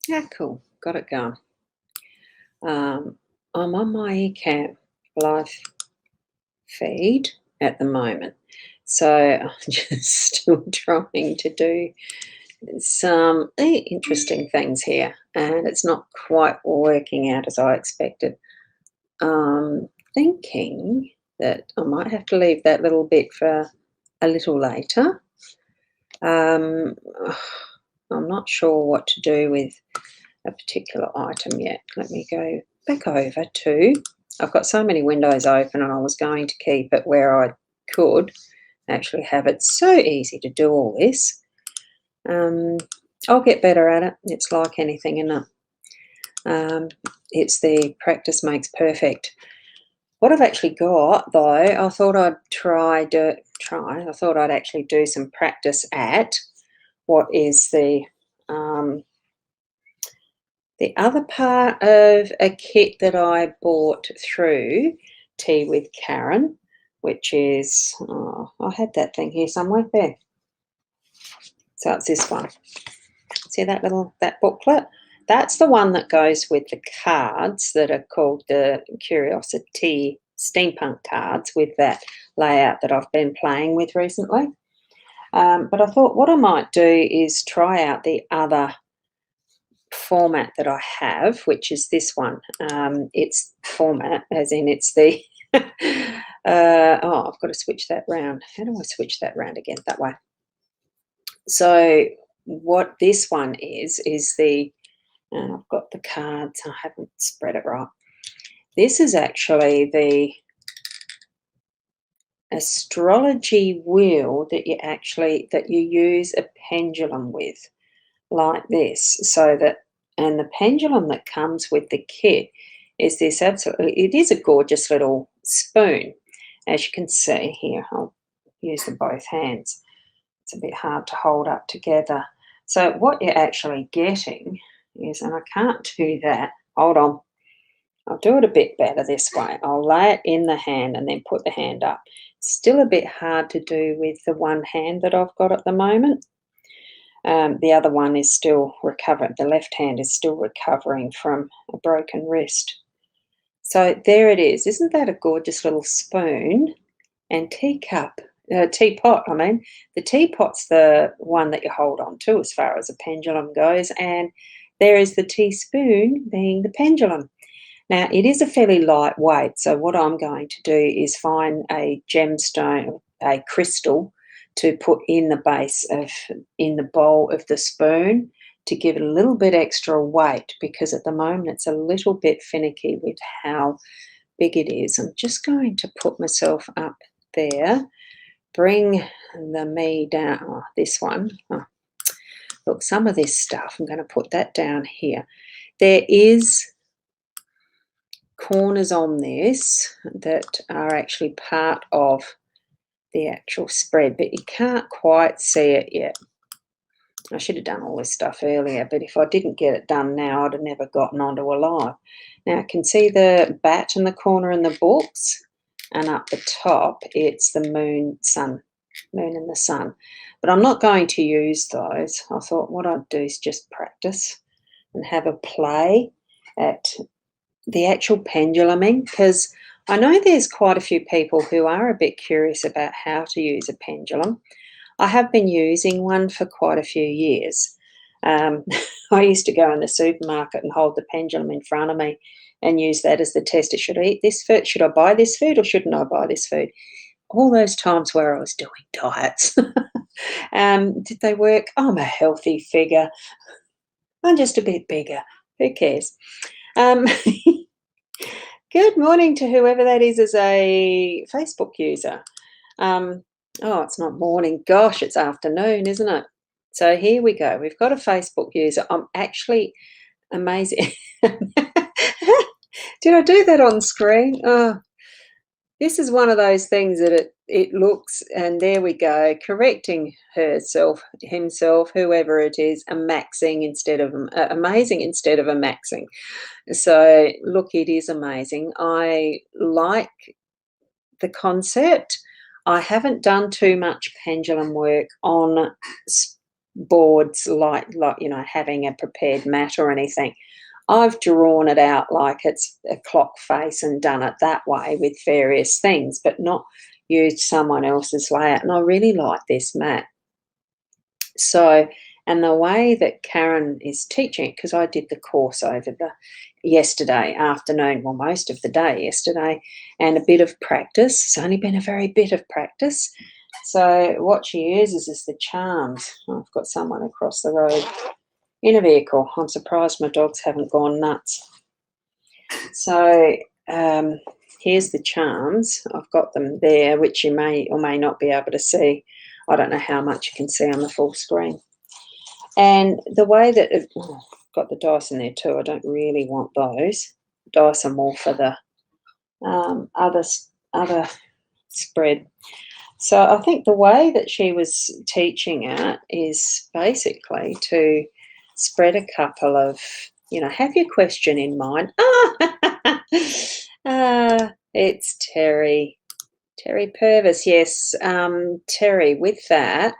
Yeah, cool. Got it going. I'm on my eCamp live feed at the moment. So I'm just still trying to do some interesting things here, and it's not quite working out as I expected. Thinking that I might have to leave that little bit for a little later. Um, I'm not sure what to do with a particular item yet. Let me go back over to, I've got so many windows open and I was going to keep it where I could actually have it. So easy to do all this. I'll get better at it. It's like anything, isn't it? It's the practice makes perfect. What I've actually got though, I thought I'd I thought I'd actually do some practice at what is the other part of a kit that I bought through Tea with Karen, which is, oh, I had that thing here somewhere there. So it's this one. See that booklet? That's the one that goes with the cards that are called the Curiosity Steampunk cards with that layout that I've been playing with recently. But I thought what I might do is try out the other format that I have, which is this one. It's format, as in it's the. I've got to switch that round. How do I switch that round again? That way. So what this one is the. And I've got the cards. I haven't spread it right. This is actually the astrology wheel that you use a pendulum with, like this, so that, and the pendulum that comes with the kit is this it is a gorgeous little spoon, as you can see here. I'll use the both hands. It's a bit hard to hold up together. So what you're actually getting is, and I can't do that, hold on, I'll do it a bit better this way. I'll lay it in the hand and then put the hand up. Still a bit hard to do with the one hand that I've got at the moment. The other one is still recovering. The left hand is still recovering from a broken wrist. So there it is. Isn't that a gorgeous little spoon and teapot? I mean, the teapot's the one that you hold on to as far as a pendulum goes, and there is the teaspoon being the pendulum. Now, it is a fairly lightweight, so what I'm going to do is find a gemstone, a crystal, to put in the bowl of the spoon to give it a little bit extra weight, because at the moment it's a little bit finicky with how big it is. I'm just going to put myself up there, bring the me down, this one. Look, some of this stuff, I'm going to put that down here. There is corners on this that are actually part of the actual spread, but you can't quite see it yet. I should have done all this stuff earlier, but if I didn't get it done now, I'd have never gotten onto a live. Now I can see the bat in the corner in the books, and up the top it's the moon and the sun. But I'm not going to use those. I thought what I'd do is just practice and have a play at the actual penduluming, because I know there's quite a few people who are a bit curious about how to use a pendulum. I have been using one for quite a few years. I used to go in the supermarket and hold the pendulum in front of me and use that as the tester. Should I eat this food? Should I buy this food or shouldn't I buy this food? All those times where I was doing diets. Did they work? I'm a healthy figure. I'm just a bit bigger. Who cares? Good morning to whoever that is as a Facebook user. Oh, it's not morning. Gosh, it's afternoon, isn't it? So here we go. We've got a Facebook user. I'm actually amazing. Did I do that on screen? Oh, this is one of those things that it looks, and there we go, correcting himself, whoever it is, amazing instead of a maxing. So look, it is amazing. I like the concept. I haven't done too much pendulum work on boards like having a prepared mat or anything. I've drawn it out like it's a clock face and done it that way with various things, but not used someone else's layout. And I really like this mat. So, and the way that Karen is teaching, because I did the course over the yesterday afternoon, well, most of the day yesterday, and a bit of practice. It's only been a very bit of practice. So what she uses is the charms. Oh, I've got someone across the road in a vehicle. I'm surprised my dogs haven't gone nuts. So here's the charms. I've got them there, which you may or may not be able to see. I don't know how much you can see on the full screen. And the way that got the dice in there too. I don't really want those. Dice are more for the other spread. So I think the way that she was teaching it is basically to spread a couple of, have your question in mind. It's Terry. Terry Purvis, yes. Terry, with that,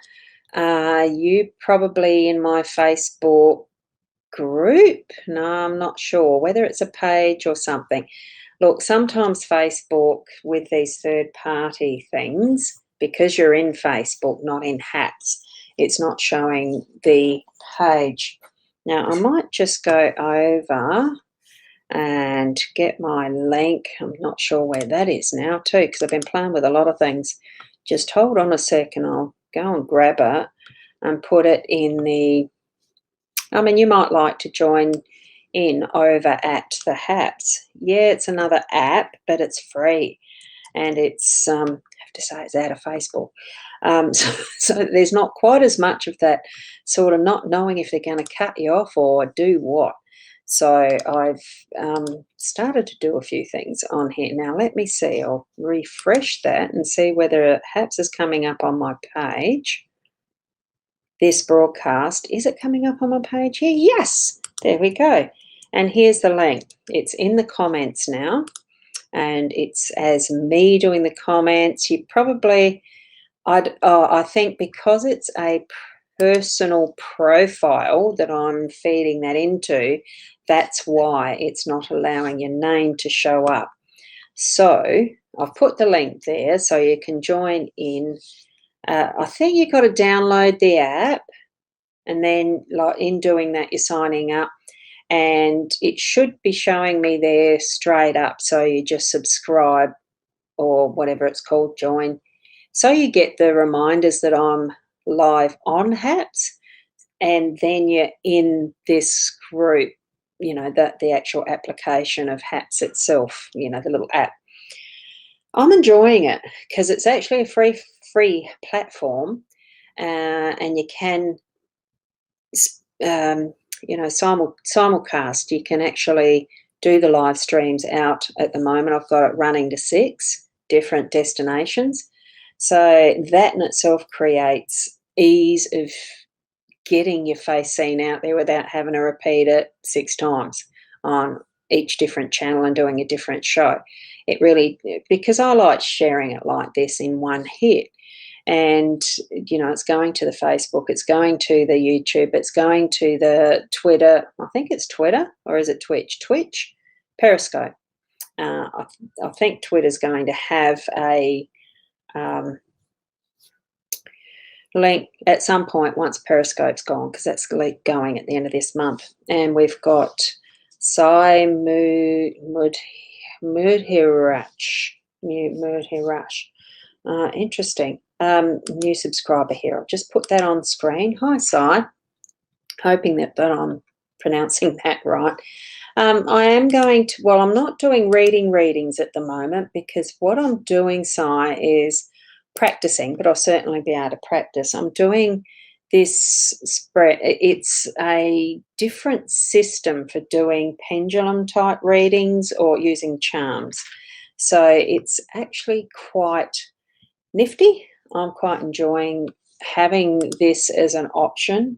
you probably in my Facebook group? No, I'm not sure whether it's a page or something. Look, sometimes Facebook with these third-party things, because you're in Facebook, not in Hats, it's not showing the page. Now, I might just go over and get my link. I'm not sure where that is now too, because I've been playing with a lot of things. Just hold on a second. I'll go and grab it and put it in the... you might like to join in over at the Haps. Yeah, it's another app, but it's free. And it's, I have to say, it's out of Facebook. So there's not quite as much of that sort of not knowing if they're going to cut you off or do what. So I've started to do a few things on here. Now, let me see. I'll refresh that and see whether Haps is coming up on my page. This broadcast, is it coming up on my page here? Yes, there we go. And here's the link. It's in the comments now, and it's as me doing the comments. You probably, I think because it's a personal profile that I'm feeding that into, that's why it's not allowing your name to show up. So I've put the link there so you can join in. I think you've got to download the app, and then in doing that, you're signing up, and it should be showing me there straight up. So you just subscribe or whatever it's called, join. So you get the reminders that I'm live on Haps, and then you're in this group, the actual application of Haps itself, the little app. I'm enjoying it because it's actually a free platform, and you can, simulcast. You can actually do the live streams out at the moment. I've got it running to 6 different destinations. So that in itself creates ease of getting your face seen out there without having to repeat it 6 times on each different channel and doing a different show. It really, because I like sharing it like this in one hit. And, it's going to the Facebook, it's going to the YouTube, it's going to the Twitter. I think it's Twitter, or is it Twitch? Twitch, Periscope. I think Twitter's going to have a link at some point once Periscope's gone, because that's going at the end of this month. And we've got Sai Mudhiraj. Interesting. New subscriber here. I'll just put that on screen. Hi, Sai. Hoping that I'm pronouncing that right. I am going to, I'm not doing readings at the moment, because what I'm doing, Sai, is practicing, but I'll certainly be able to practice. I'm doing this spread. It's a different system for doing pendulum type readings or using charms. So it's actually quite nifty. I'm quite enjoying having this as an option,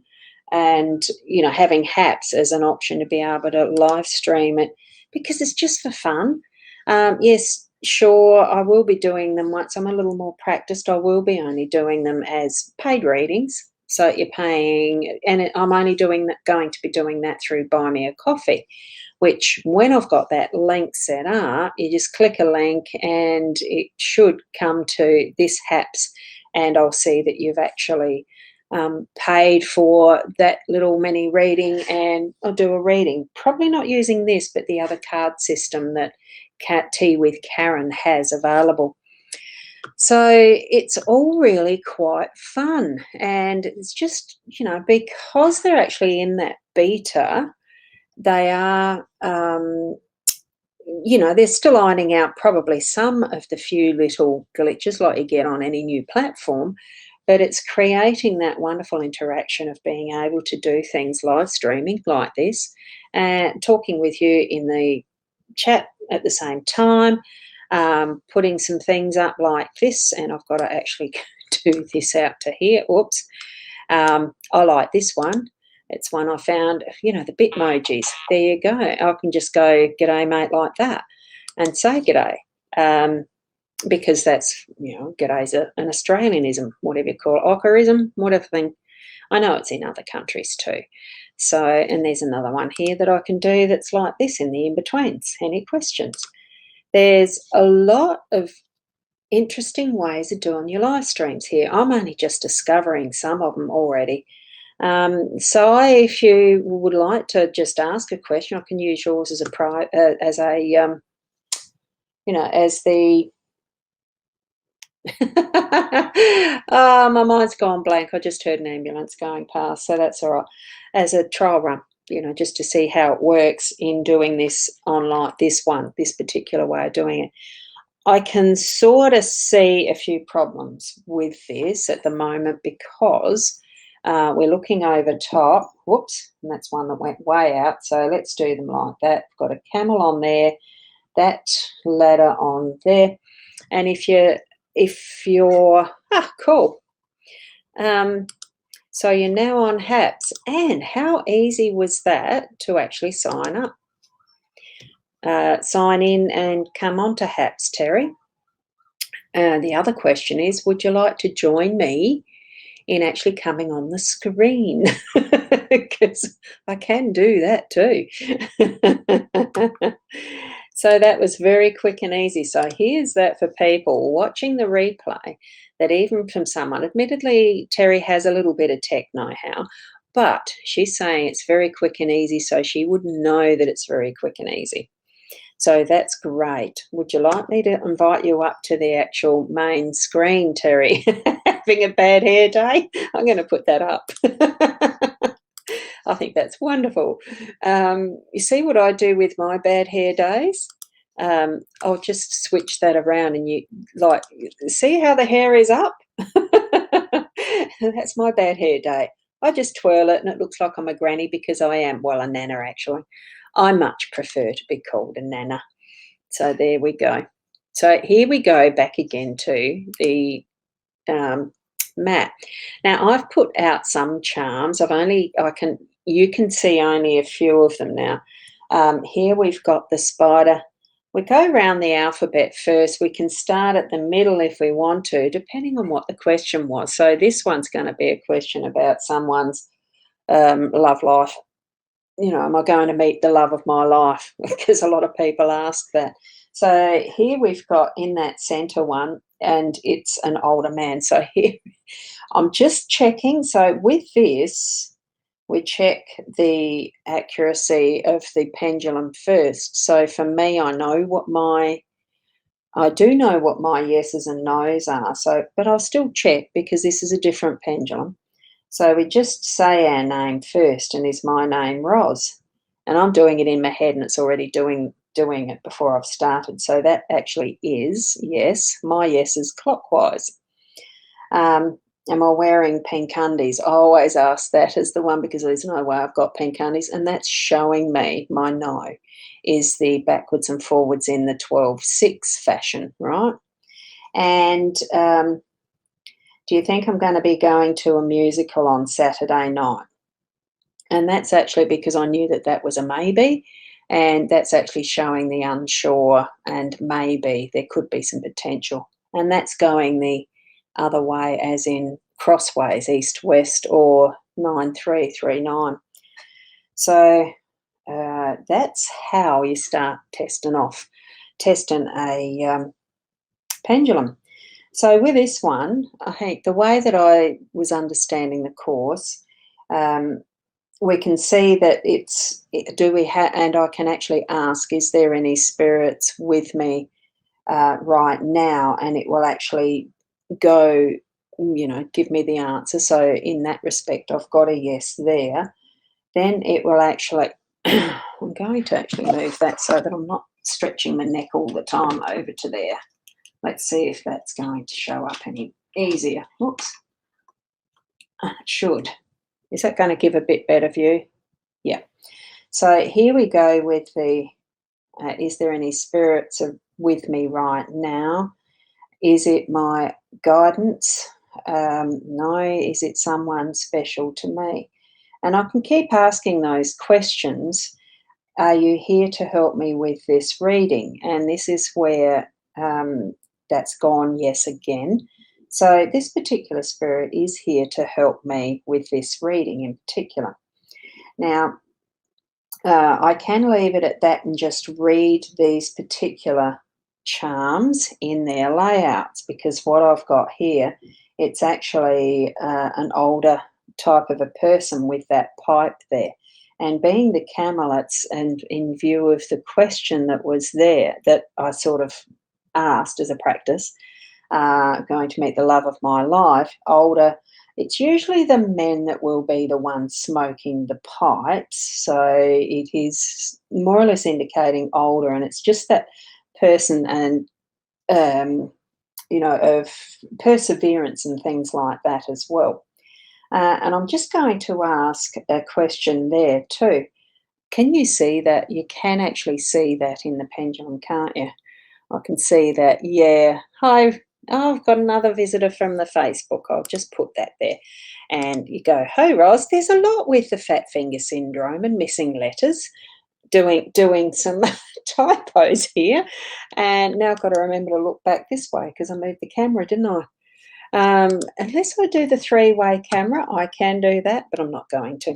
and having Haps as an option to be able to live stream it, because it's just for fun. Yes, sure, I will be doing them once I'm a little more practiced. I will be only doing them as paid readings, So you're paying, and I'm only doing that, going to be doing that through Buy Me a Coffee, which when I've got that link set up, you just click a link and it should come to this HAPS, and I'll see that you've actually paid for that little mini reading, and I'll do a reading. Probably not using this, but the other card system that Tea with Karen has available. So it's all really quite fun, and it's just, because they're actually in that beta, they are, they're still ironing out probably some of the few little glitches like you get on any new platform, but it's creating that wonderful interaction of being able to do things live streaming like this and talking with you in the chat at the same time, putting some things up like this, and I've got to actually do this out to here. Oops. I like this one. It's one I found, the Bitmojis. There you go. I can just go, "G'day, mate," like that, and say g'day. Because that's, g'day's an Australianism, whatever you call it, Ocarism, whatever thing. I know it's in other countries too. So, and there's another one here that I can do that's like this in the in-betweens. Any questions? There's a lot of interesting ways of doing your live streams here. I'm only just discovering some of them already. So if you would like to just ask a question, I can use yours as as the my mind's gone blank. I just heard an ambulance going past, so that's all right. As a trial run, just to see how it works in doing this online, this particular way of doing it. I can sort of see a few problems with this at the moment because we're looking over top. Whoops, and that's one that went way out. So let's do them like that. Got a camel on there, that ladder on there, and if you're cool. So you're now on HAPS, and how easy was that to actually sign up? Sign in and come on to HAPS, Terry. The other question is, would you like to join me in actually coming on the screen? Because I can do that too. So that was very quick and easy. So here's that for people watching the replay, that even from someone, admittedly, Terry has a little bit of tech know-how, but she's saying it's very quick and easy, so she would know that it's very quick and easy. So that's great. Would you like me to invite you up to the actual main screen, Terry? Having a bad hair day? I'm going to put that up. I think that's wonderful. You see what I do with my bad hair days? I'll just switch that around, and you see how the hair is up? That's my bad hair day. I just twirl it and it looks like I'm a granny, because I am, well, a nana actually. I much prefer to be called a nana. So there we go. So here we go back again to the mat. Now I've put out some charms. You can see only a few of them now. Here we've got the spider. We go around the alphabet first. We can start at the middle if we want to, depending on what the question was. So this one's going to be a question about someone's love life. Am I going to meet the love of my life? Because a lot of people ask that. So here we've got in that center one, and it's an older man. So here I'm just checking. So with this, we check the accuracy of the pendulum first. So for me, I do know what my yeses and nos are. So, but I'll still check because this is a different pendulum. So we just say our name first, and is my name Roz? And I'm doing it in my head, and it's already doing it before I've started. So that actually is yes. My yes is clockwise. Am I wearing pink undies? I always ask that as the one, because there's no way I've got pink undies, and that's showing me my no is the backwards and forwards in the 12-6 fashion, right? And do you think I'm going to be going to a musical on Saturday night? And that's actually because I knew that was a maybe, and that's actually showing the unsure and maybe there could be some potential. And that's going the other way, as in crossways, east-west or 9339. So that's how you start testing a pendulum. So with this one, I think the way that I was understanding the course, um, we can see that do we have, and I can actually ask, is there any spirits with me right now? And it will actually go, give me the answer. So in that respect, I've got a yes there. Then it will actually, I'm going to actually move that so that I'm not stretching my neck all the time over to there. Let's see if that's going to show up any easier. Whoops. It should. Is that going to give a bit better view? Yeah. So here we go with the, is there any spirits with me right now? Is it my guidance? No. Is it someone special to me? And I can keep asking those questions. Are you here to help me with this reading? And this is where that's gone yes again. So this particular spirit is here to help me with this reading in particular. Now, I can leave it at that and just read these particular charms in their layouts, because what I've got here, it's actually an older type of a person with that pipe there. And being the camellets, and in view of the question that was there that I sort of asked as a practice, going to meet the love of my life, older, it's usually the men that will be the ones smoking the pipes. So it is more or less indicating older, and it's just that person and, of perseverance and things like that as well. And I'm just going to ask a question there too. Can you see that? You can actually see that in the pendulum, can't you? I can see that, yeah. Hi, oh, I've got another visitor from the Facebook. I'll just put that there. And you go, hey, Ros, there's a lot with the fat finger syndrome and missing letters, doing some typos here. And now I've got to remember to look back this way because I moved the camera, didn't I? Unless I do the three-way camera, I can do that, but I'm not going to.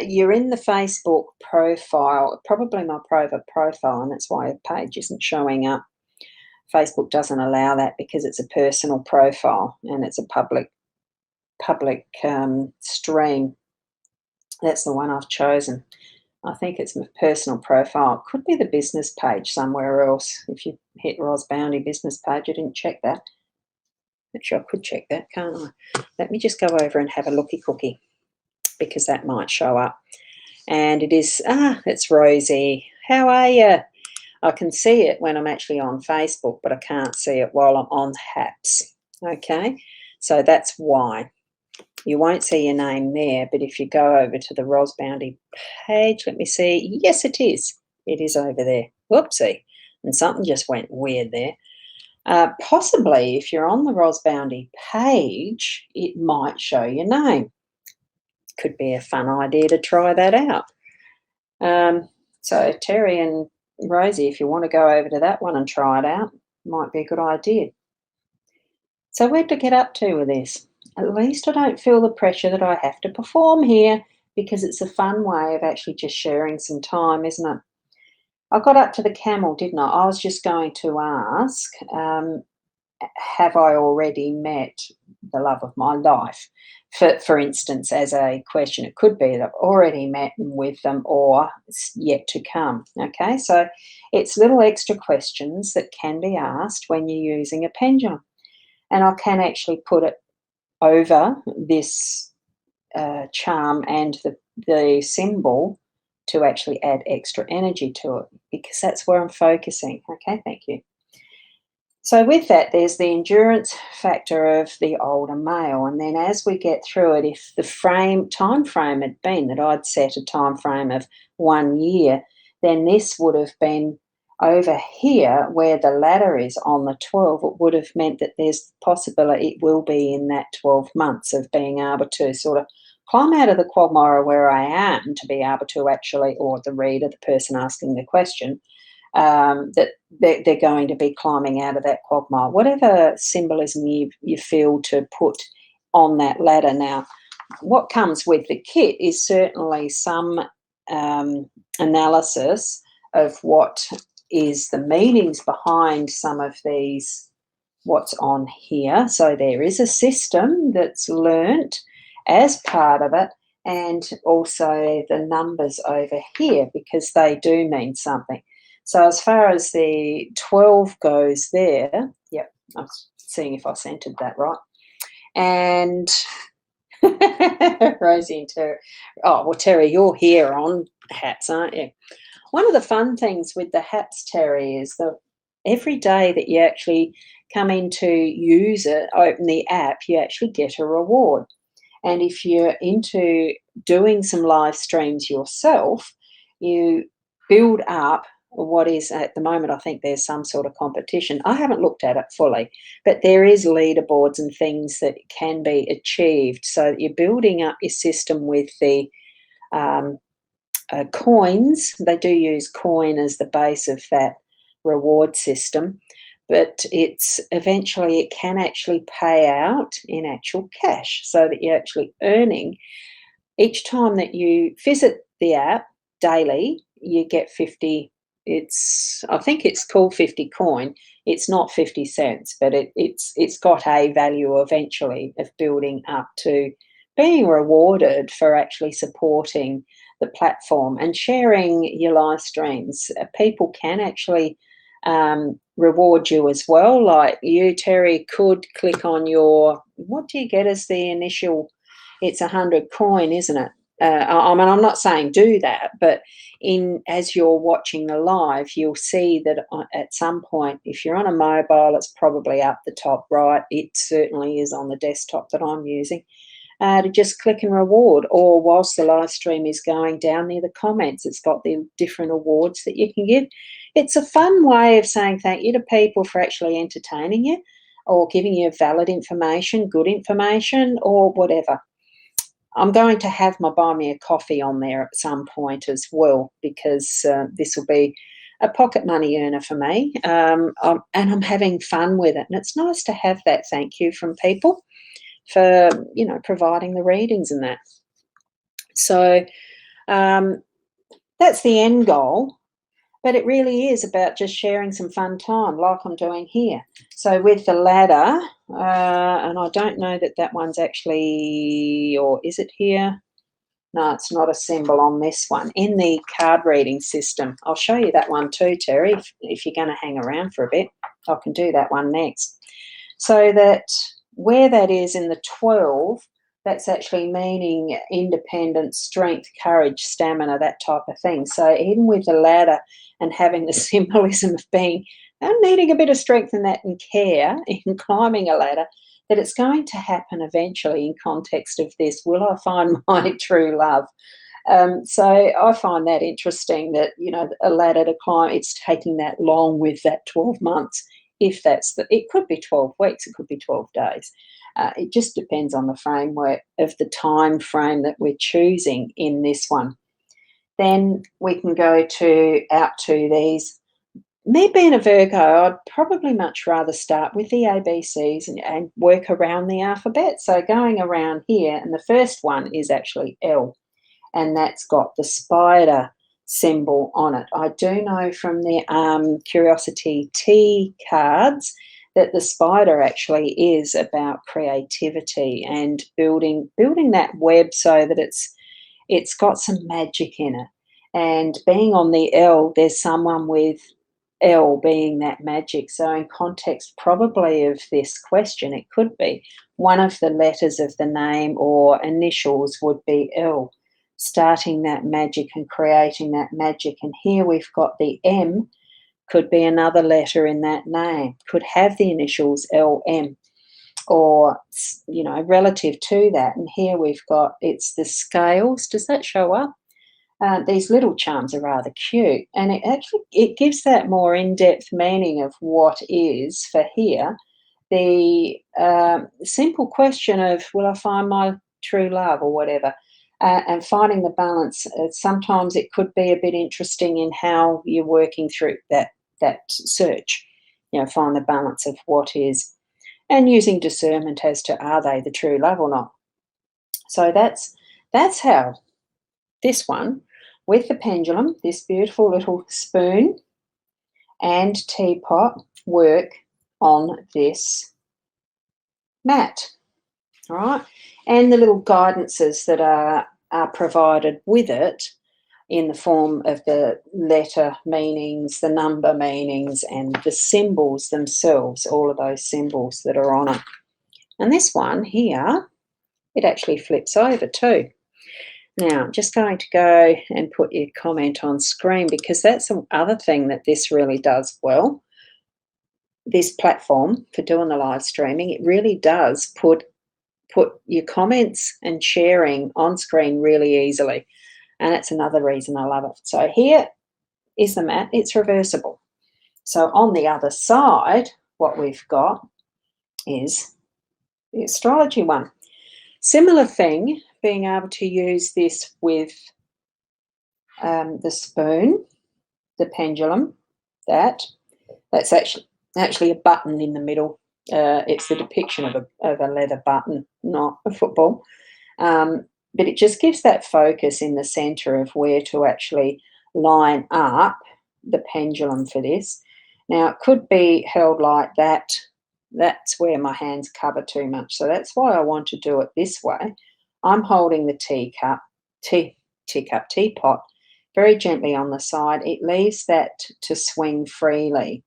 You're in the Facebook profile, probably my private profile, and that's why a page isn't showing up. Facebook doesn't allow that because it's a personal profile and it's a public stream. That's the one I've chosen. I think it's my personal profile. It could be the business page somewhere else. If you hit Ros Bounty business page, I didn't check that. Actually, I could check that, can't I? Let me just go over and have a looky cookie, because that might show up. And it is, it's Rosie. How are you? I can see it when I'm actually on Facebook, but I can't see it while I'm on HAPS. Okay, so that's why. You won't see your name there, but if you go over to the Ros Bounty page, let me see. Yes, it is. It is over there. Whoopsie. And something just went weird there. Possibly, if you're on the Ros Bounty page, it might show your name. Could be a fun idea to try that out. So Terry and Rosie, if you want to go over to that one and try it out, might be a good idea. So where'd I get up to with this? At least I don't feel the pressure that I have to perform here, because it's a fun way of actually just sharing some time, isn't it? I got up to the camel, didn't I? I was just going to ask, have I already met the love of my life? For instance, as a question, it could be that I've already met with them or it's yet to come. Okay, so it's little extra questions that can be asked when you're using a pendulum. And I can actually put it over this charm and the symbol to actually add extra energy to it, because that's where I'm focusing. Okay, thank you. So with that, there's the endurance factor of the older male. And then as we get through it, if the time frame had been that I'd set a time frame of 1 year, then this would have been over here where the ladder is on the 12. It would have meant that there's possibility it will be in that 12 months of being able to sort of climb out of the quagmire where I am to be able to actually, or the reader, the person asking the question, that they're going to be climbing out of that quagmire. Whatever symbolism you feel to put on that ladder. Now, what comes with the kit is certainly some analysis of what is the meanings behind some of these, what's on here. So there is a system that's learnt as part of it, and also the numbers over here, because they do mean something. So as far as the 12 goes there, yep, I'm seeing if I centered that right. And Rosie and Terry. Oh, well, Terry, you're here on hats, aren't you? One of the fun things with the hats, Terry, is that every day that you actually come in to use it, open the app, you actually get a reward. And if you're into doing some live streams yourself, you build up what is at the moment, I think there's some sort of competition. I haven't looked at it fully, but there is leaderboards and things that can be achieved. So you're building up your system with the coins. They do use coin as the base of that reward system, but it's eventually it can actually pay out in actual cash, so that you're actually earning each time that you visit the app daily. You get 50. I think it's called 50 coin. It's not 50 cents, but it's got a value eventually of building up to being rewarded for actually supporting the platform and sharing your live streams. People can actually reward you as well. Like you, Terry, could click on your, what do you get as the initial? It's 100 coin, isn't it? I mean, I'm not saying do that, but as you're watching the live, you'll see that at some point, if you're on a mobile, it's probably up the top right. It certainly is on the desktop that I'm using. To just click and reward, or whilst the live stream is going, down near the comments, it's got the different awards that you can give. It's a fun way of saying thank you to people for actually entertaining you or giving you valid information, good information, or whatever. I'm going to have my buy me a coffee on there at some point as well, because this will be a pocket money earner for me, and I'm having fun with it. And it's nice to have that thank you from people for, providing the readings and that. So that's the end goal, but it really is about just sharing some fun time like I'm doing here. So with the ladder, and I don't know that one's actually, or is it here? No, it's not a symbol on this one. In the card reading system, I'll show you that one too, Terry, if you're going to hang around for a bit. I can do that one next. So that where that is in the 12, that's actually meaning independence, strength, courage, stamina, that type of thing. So even with the ladder and having the symbolism of being needing a bit of strength in that and care in climbing a ladder, that it's going to happen eventually in context of this. Will I find my true love? So I find that interesting that, a ladder to climb, it's taking that long with that 12 months. If it could be 12 weeks, it could be 12 days. It just depends on the framework of the time frame that we're choosing in this one. Then we can go out to these. Me being a Virgo, I'd probably much rather start with the ABCs and work around the alphabet. So going around here, and the first one is actually L, and that's got the spider symbol on it. I do know from the Curiosity T cards that the spider actually is about creativity and building that web so that it's got some magic in it. And being on the L, there's someone with L being that magic. So in context probably of this question, it could be one of the letters of the name or initials would be L, starting that magic and creating that magic. And here we've got the M, could be another letter in that name, could have the initials LM, or, relative to that. And here we've got, it's the scales. Does that show up? These little charms are rather cute, and it gives that more in-depth meaning of what is for here. The simple question of, will I find my true love or whatever? and finding the balance. Sometimes it could be a bit interesting in how you're working through that search. Find the balance of what is, and using discernment as to are they the true love or not. So that's how this one with the pendulum, this beautiful little spoon and teapot work on this mat. All right, and the little guidances that are provided with it in the form of the letter meanings, the number meanings, and the symbols themselves, all of those symbols that are on it. And this one here, it actually flips over too. Now, I'm just going to go and put your comment on screen, because that's the other thing that this really does well. This platform for doing the live streaming, it really does put your comments and sharing on screen really easily. And that's another reason I love it. So here is the mat. It's reversible. So on the other side, what we've got is the astrology one. Similar thing, being able to use this with the spoon, the pendulum, that's actually a button in the middle. It's the depiction of a leather button, not a football. But it just gives that focus in the centre of where to actually line up the pendulum for this. Now, it could be held like that. That's where my hands cover too much. So that's why I want to do it this way. I'm holding the teapot very gently on the side. It leaves that to swing freely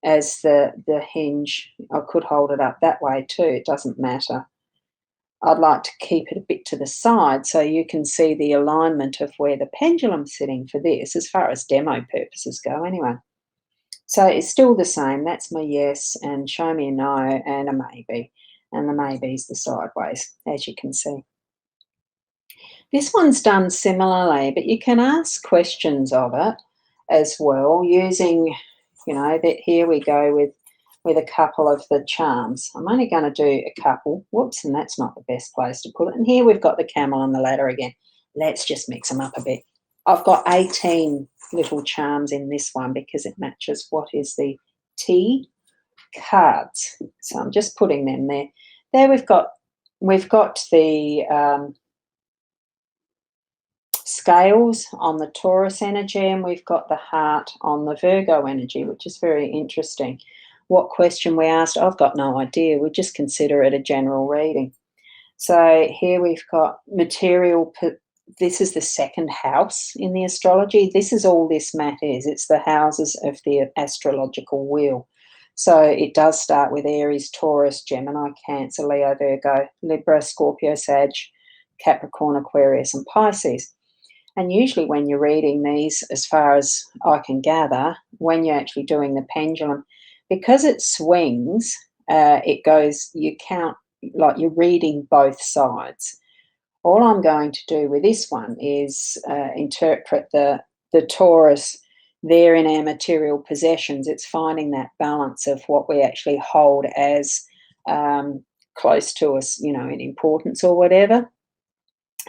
as the hinge. I could hold it up that way too. It doesn't matter. I'd like to keep it a bit to the side so you can see the alignment of where the pendulum's sitting for this, as far as demo purposes go anyway. So it's still the same. That's my yes, and show me a no and a maybe. And the maybe's the sideways, as you can see. This one's done similarly, but you can ask questions of it as well using, that here we go with a couple of the charms. I'm only going to do a couple. Whoops, and that's not the best place to put it. And here we've got the camel and the ladder again. Let's just mix them up a bit. I've got 18 little charms in this one because it matches what is the T cards. So I'm just putting them there. There we've got the scales on the Taurus energy, and we've got the heart on the Virgo energy, which is very interesting. What question we asked, I've got no idea. We just consider it a general reading. So here we've got material. This is the second house in the astrology. This is all this mat is. It's the houses of the astrological wheel. So it does start with Aries, Taurus, Gemini, Cancer, Leo, Virgo, Libra, Scorpio, Sag, Capricorn, Aquarius, and Pisces. And usually when you're reading these, as far as I can gather, when you're actually doing the pendulum, because it swings, it goes, you count, like you're reading both sides. All I'm going to do with this one is interpret the Taurus there in our material possessions. It's finding that balance of what we actually hold as close to us, in importance or whatever.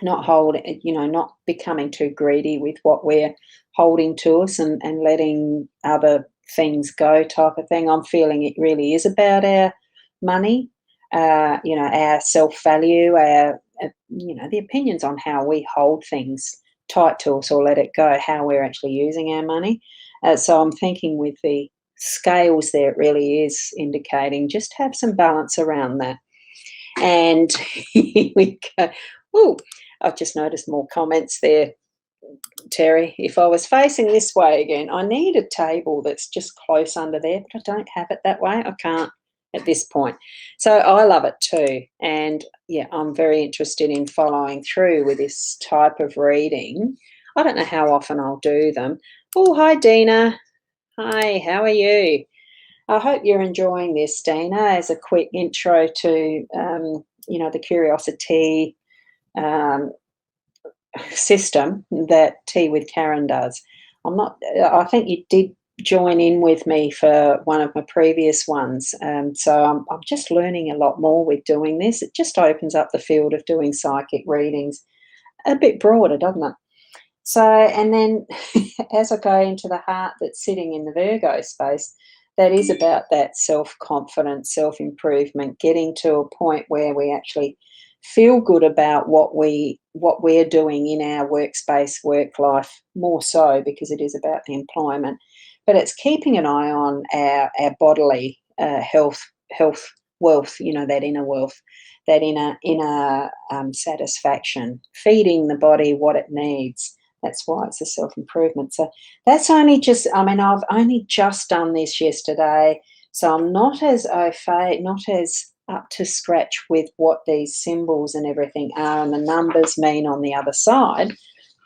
Not becoming too greedy with what we're holding to us and letting other things go type of thing. I'm feeling it really is about our money, our self-value, our the opinions on how we hold things tight to us or let it go, how we're actually using our money. So I'm thinking with the scales there, it really is indicating just have some balance around that. And here we go. Oh, I've just noticed more comments there, Terry. If I was facing this way again, I need a table that's just close under there, but I don't have it that way. I can't at this point. So I love it too. And yeah, I'm very interested in following through with this type of reading. I don't know how often I'll do them. Oh, hi, Dina. Hi, how are you? I hope you're enjoying this, Dina, as a quick intro to, the curiosity system that Tea with Karen does. I think you did join in with me for one of my previous ones. So I'm just learning a lot more with doing this. It just opens up the field of doing psychic readings a bit broader, doesn't it? So, and then as I go into the heart that's sitting in the Virgo space, that is about that self-confidence, self-improvement, getting to a point where we actually feel good about what we're doing in our workspace, work life, more so because it is about the employment. But it's keeping an eye on our bodily health, wealth, that inner wealth, that inner satisfaction, feeding the body what it needs. That's why it's a self-improvement. So that's only just, I mean, I've only just done this yesterday, so I'm not as au fait, not as up to scratch with what these symbols and everything are and the numbers mean on the other side,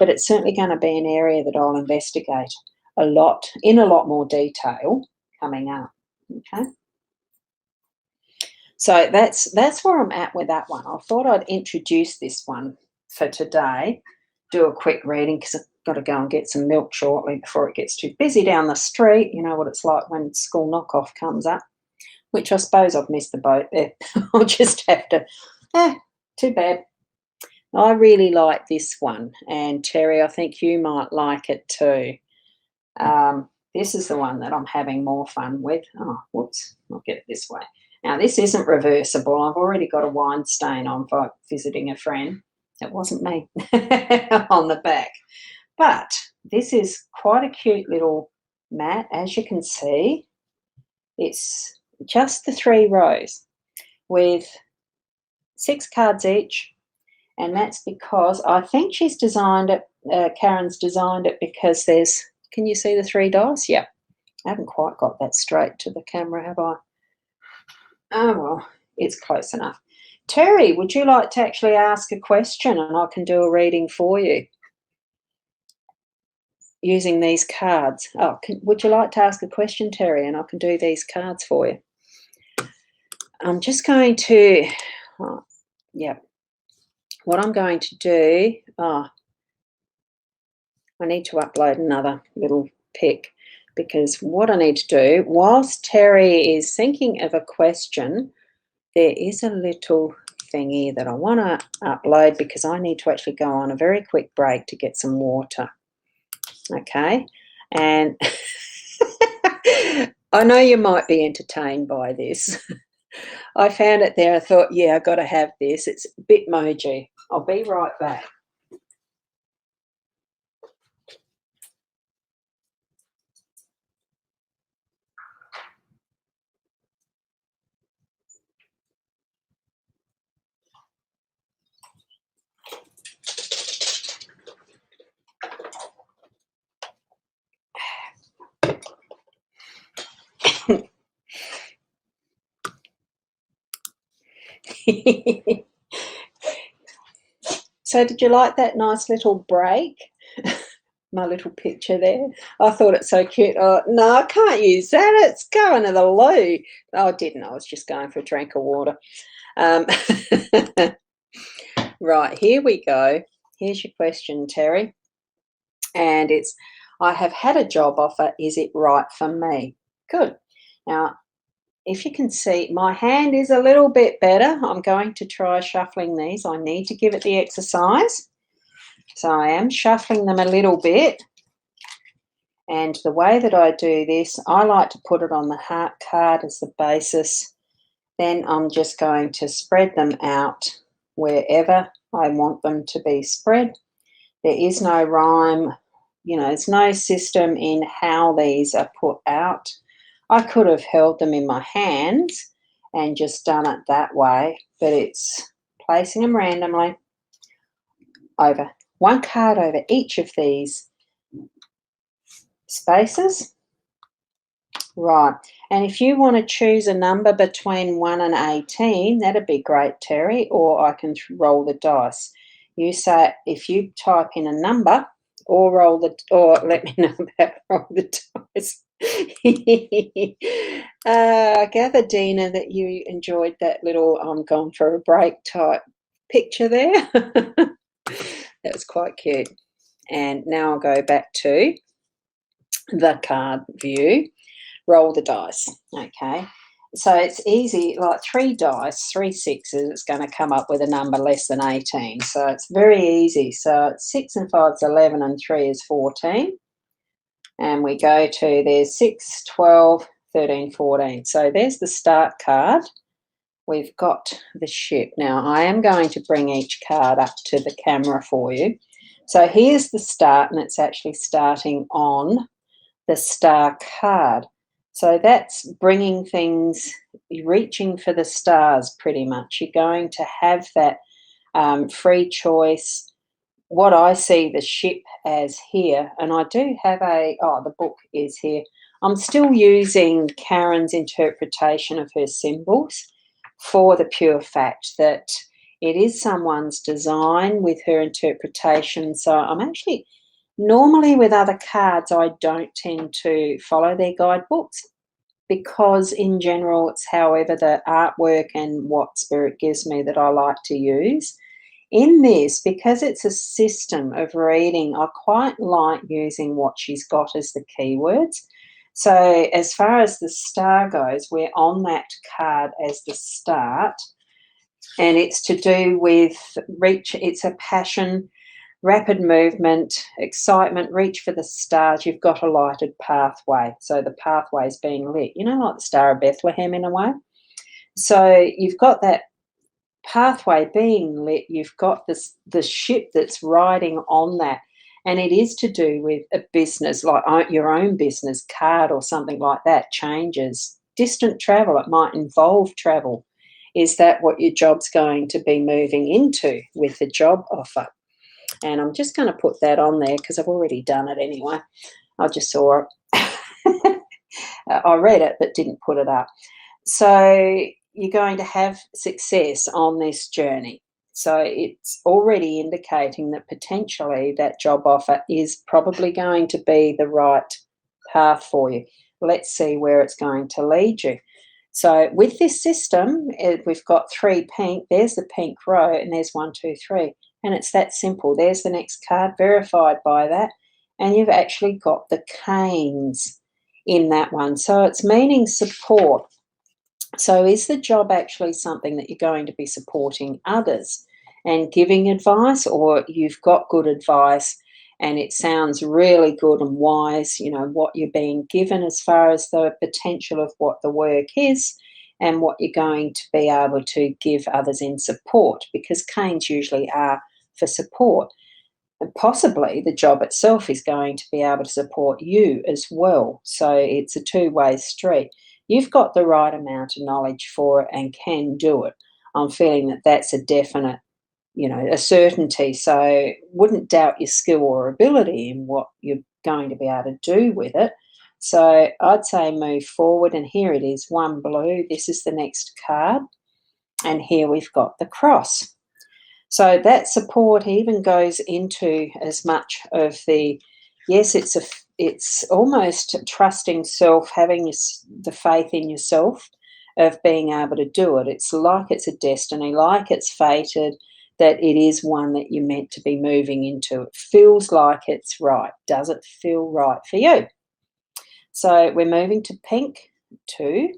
but it's certainly going to be an area that I'll investigate a lot, in a lot more detail coming up, okay? So that's where I'm at with that one. I thought I'd introduce this one for today, do a quick reading because I've got to go and get some milk shortly before it gets too busy down the street. You know what it's like when school knockoff comes up, which I suppose I've missed the boat there. I'll just have to, too bad. I really like this one, and Terry, I think you might like it too. This is the one that I'm having more fun with. Oh, whoops, I'll get it this way. Now, this isn't reversible. I've already got a wine stain on for visiting a friend. It wasn't me on the back. But this is quite a cute little mat. As you can see, it's just the 3 rows with 6 cards each. And that's because I think she's designed it, Karen's designed it because there's, can you see the 3 dice? Yeah. I haven't quite got that straight to the camera, have I? Oh, well, it's close enough. Terry, would you like to actually ask a question and I can do a reading for you using these cards? Oh, would you like to ask a question, Terry, and I can do these cards for you? I'm just going to, what I'm going to do, I need to upload another little pic because what I need to do, whilst Terry is thinking of a question, there is a little thingy that I want to upload because I need to actually go on a very quick break to get some water. Okay, and I know you might be entertained by this. I found it there. I thought, yeah, I've got to have this. It's Bitmoji. I'll be right back. So did you like that nice little break? My little picture there. I thought it's so cute. Oh, no, I can't use that. It's going to the loo. Oh, I didn't. I was just going for a drink of water. Right, here we go. Here's your question, Terry. And it's, I have had a job offer. Is it right for me? Good. Now, if you can see, my hand is a little bit better. I'm going to try shuffling these. I need to give it the exercise. So I am shuffling them a little bit. And the way that I do this, I like to put it on the heart card as the basis. Then I'm just going to spread them out wherever I want them to be spread. There is no rhyme, there's no system in how these are put out. I could have held them in my hands and just done it that way, but it's placing them randomly over one card over each of these spaces. Right, and if you want to choose a number between 1 and 18, that'd be great, Terry, or I can roll the dice. You say if you type in a number or let me know about roll the dice. I gather, Dina, that you enjoyed that little I'm gone for a break type picture there. That was quite cute. And now I'll go back to the card view. Roll the dice. Okay. So it's easy, like 3 dice, 3 sixes, it's going to come up with a number less than 18. So it's very easy. So it's 6 and 5 is 11 and 3 is 14. And we go to there's 6, 12, 13, 14. So there's the start card. We've got the ship. Now I am going to bring each card up to the camera for you. So here's the start, and it's actually starting on the star card. So that's bringing things, reaching for the stars pretty much. You're going to have that free choice. What I see the ship as here, and I do have the book is here. I'm still using Karen's interpretation of her symbols for the pure fact that it is someone's design with her interpretation. So I'm actually, normally with other cards, I don't tend to follow their guidebooks because in general it's however the artwork and what spirit gives me that I like to use. In this, because it's a system of reading, I quite like using what she's got as the keywords. So as far as the star goes, we're on that card as the start, and it's to do with reach. It's a passion, rapid movement, excitement, reach for the stars. You've got a lighted pathway. So the pathway is being lit, like the Star of Bethlehem in a way. So you've got that pathway being lit. You've got the ship that's riding on that. And it is to do with a business, like your own business card or something like that changes. Distant travel, it might involve travel. Is that what your job's going to be moving into with the job offer? And I'm just going to put that on there because I've already done it anyway. I just saw it. I read it but didn't put it up. So you're going to have success on this journey. So it's already indicating that potentially that job offer is probably going to be the right path for you. Let's see where it's going to lead you. So with this system, we've got 3 pink. There's the pink row, and there's 1, 2, 3. And it's that simple. There's the next card verified by that. And you've actually got the canes in that one. So it's meaning support. So is the job actually something that you're going to be supporting others and giving advice, or you've got good advice and it sounds really good and wise, what you're being given as far as the potential of what the work is and what you're going to be able to give others in support, because canes usually are for support. And possibly the job itself is going to be able to support you as well. So it's a two-way street. You've got the right amount of knowledge for it and can do it. I'm feeling that that's a definite, a certainty. So wouldn't doubt your skill or ability in what you're going to be able to do with it. So I'd say move forward. And here it is, 1 blue. This is the next card. And here we've got the cross. So that support even goes into as much of the, yes, it's almost trusting self, having the faith in yourself of being able to do it. It's like it's a destiny, like it's fated, that it is one that you're meant to be moving into. It feels like it's right. Does it feel right for you? So we're moving to pink 2.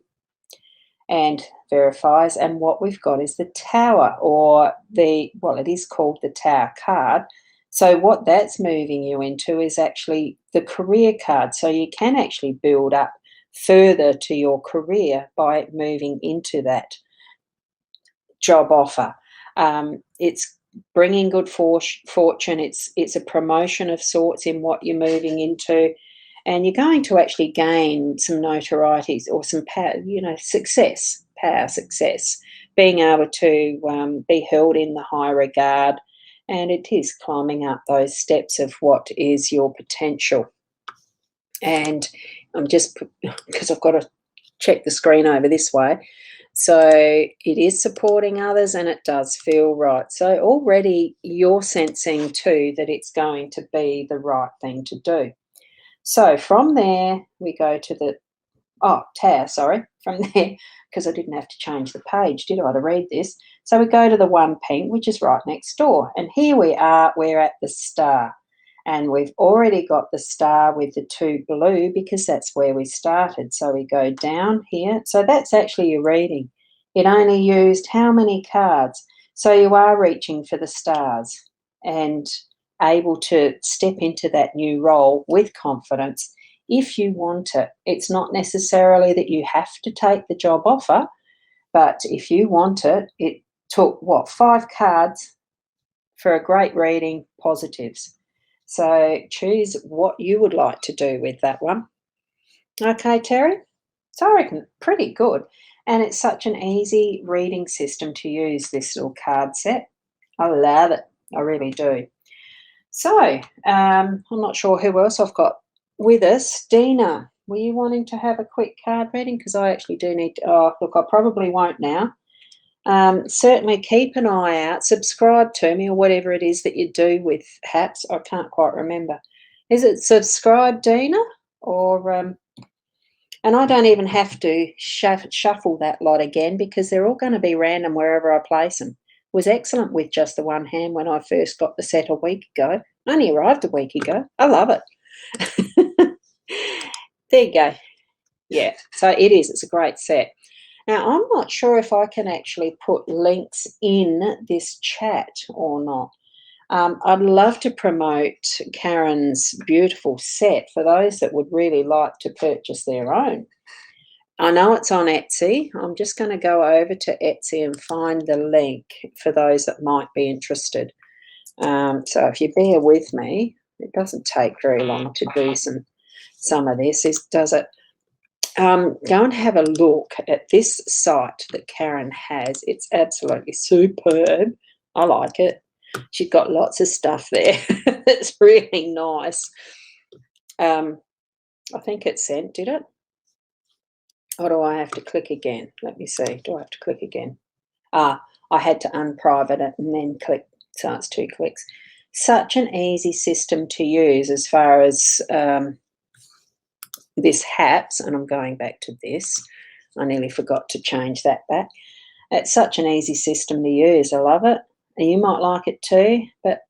And verifies, and what we've got is the tower, or it is called the tower card. So what that's moving you into is actually the career card. So you can actually build up further to your career by moving into that job offer. It's bringing good fortune. It's a promotion of sorts in what you're moving into. And you're going to actually gain some notoriety or some power, success, being able to be held in the high regard. And it is climbing up those steps of what is your potential. And I'm just, because I've got to check the screen over this way. So it is supporting others and it does feel right. So already you're sensing too that it's going to be the right thing to do. So from there, we go to the, tower, from there, because I didn't have to change the page, did I, to read this? So we go to the 1 pink, which is right next door. And here we are, we're at the star. And we've already got the star with the 2 blue because that's where we started. So we go down here. So that's actually your reading. It only used how many cards? So you are reaching for the stars and able to step into that new role with confidence if you want it. It's not necessarily that you have to take the job offer, but if you want it, it took, what, 5 cards for a great reading, positives. So choose what you would like to do with that one. Okay, Terry? So I reckon pretty good. And it's such an easy reading system to use, this little card set. I love it. I really do. So I'm not sure who else I've got with us. Dina, were you wanting to have a quick card reading? Because I actually do need to. Oh, look, I probably won't now. Certainly keep an eye out. Subscribe to me, or whatever it is that you do with hats. I can't quite remember. Is it subscribe, Dina? Or and I don't even have to shuffle that lot again because they're all going to be random wherever I place them. Was excellent with just the one hand when I first got the set a week ago. Only arrived a week ago. I love it. There you go. Yeah, so it is. It's a great set. Now, I'm not sure if I can actually put links in this chat or not. I'd love to promote Karen's beautiful set for those that would really like to purchase their own. I know it's on Etsy. I'm just going to go over to Etsy and find the link for those that might be interested. So if you bear with me, it doesn't take very long to do some of this, does it? Go and have a look at this site that Karen has. It's absolutely superb. I like it. She's got lots of stuff there. It's really nice. I think it sent, did it? Or do I have to click again? Let me see. Do I have to click again? I had to unprivate it and then click. So it's 2 clicks. Such an easy system to use as far as this hats, and I'm going back to this. I nearly forgot to change that back. It's such an easy system to use. I love it. And you might like it too, but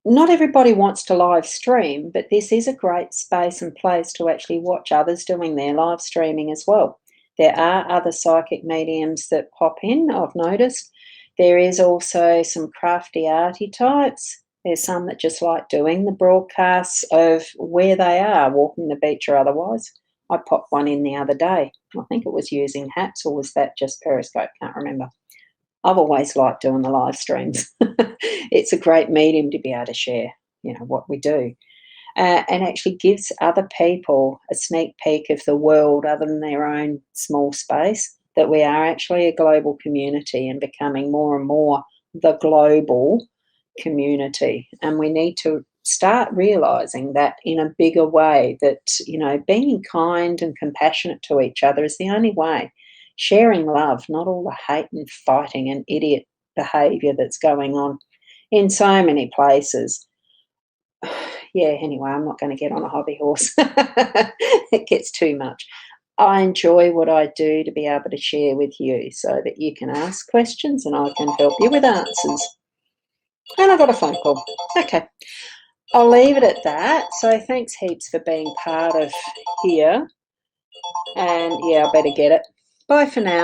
not everybody wants to live stream, but this is a great space and place to actually watch others doing their live streaming as well. There are other psychic mediums that pop in, I've noticed. There is also some crafty arty types. There's some that just like doing the broadcasts of where they are, walking the beach or otherwise. I popped one in the other day. I think it was using hats, or was that just Periscope? Can't remember. I've always liked doing the live streams. It's a great medium to be able to share, what we do. And actually gives other people a sneak peek of the world other than their own small space, that we are actually a global community and becoming more and more the global community. And we need to start realizing that in a bigger way, that, being kind and compassionate to each other is the only way. Sharing love, not all the hate and fighting and idiot behaviour that's going on in so many places. Yeah, anyway, I'm not going to get on a hobby horse. It gets too much. I enjoy what I do to be able to share with you so that you can ask questions and I can help you with answers. And I got a phone call. Okay, I'll leave it at that. So thanks heaps for being part of here. And yeah, I better get it. Bye for now.